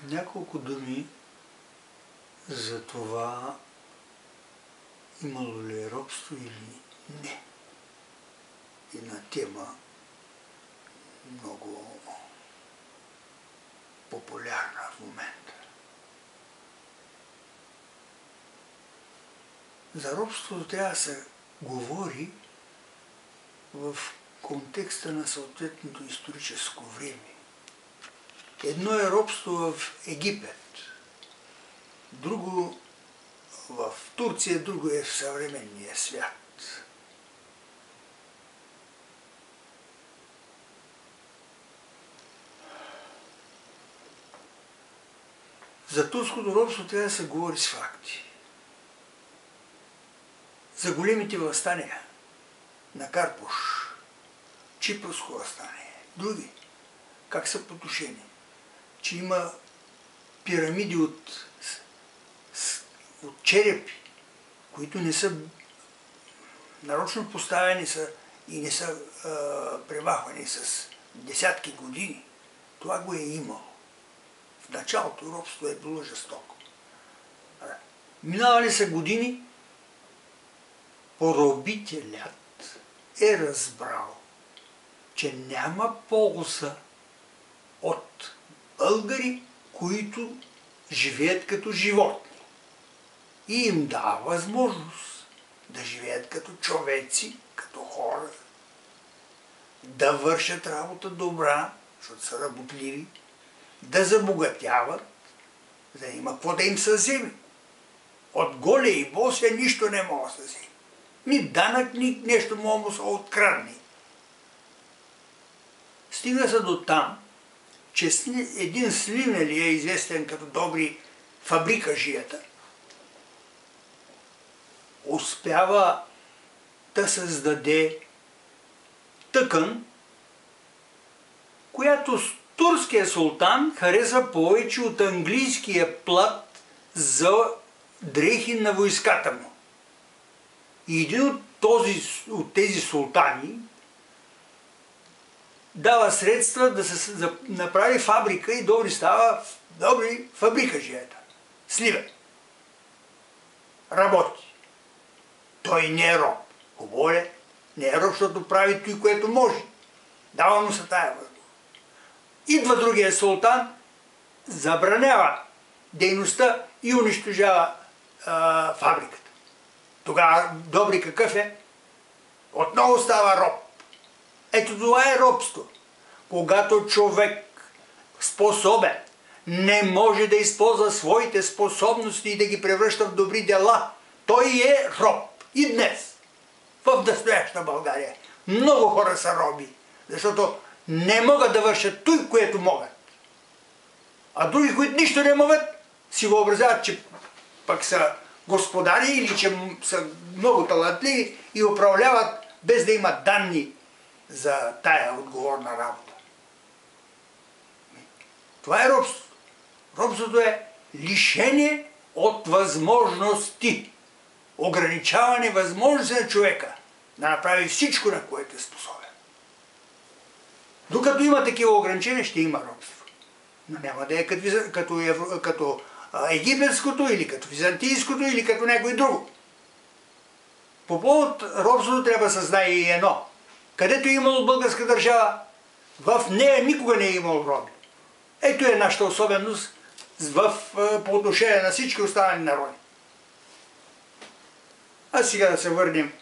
Няколко думи за това имало ли е робство или не. Една тема много популярна в момента. За робството трябва да се говори в контекста на съответното историческо време. Едно е робство в Египет, друго в Турция, друго е в съвременния свят. За турското робство трябва да се говори с факти. За големите въстания на Карпуш, Чипърско въстание, други, как са потушени, че има пирамиди от черепи, които не са нарочно поставени и не са премахвани с десятки години. Това го е имало. В началото робство е било жестоко. Минавали са години, поробителят е разбрал, че няма полза от българи, които живеят като животни. И им дава възможност да живеят като човеци, като хора, да вършат работа добра, защото са работливи, да забогатяват, за да има какво да им се вземе. От голия и босия нищо не мога да се вземе. Ни данък, ни нещо мога му се открадне. Стига се до там, че един Сливнали е известен като добри фабрикажията, успява да създаде тъкан, която турския султан харесва повече от английския плат за дрехи на войската му. И един от тези султани дава средства да се направи фабрика и добри фабрикажията. Сливен. Работи. Той не е роб. Хубаво е. Не е роб, защото прави той, което може. Дава му се тая възможност. Идва другия султан, забранява дейността и унищожава фабриката. Тогава добри какъв е? Отново става роб. Ето това е робство. Когато човек способен не може да използва своите способности и да ги превръща в добри дела, той е роб. И днес, в настояща България, много хора са роби, защото не могат да вършат той, което могат. А други, които нищо не могат, си въобразяват, че пък са господари или че са много талантливи и управляват без да имат данни за тая отговорна работа. Това е робство. Робството е лишение от възможности. Ограничаване възможности на човека да направи всичко, на което е способен. Докато има такива ограничения, ще има робство. Но няма да е като египетското, или като византийското, или като някой друго. По повод робството трябва да се знае и едно. Където е имало българска държава, в нея никога не е имало роби. Ето е нашата особеност по отношение на всички останали народи. А сега да се върнем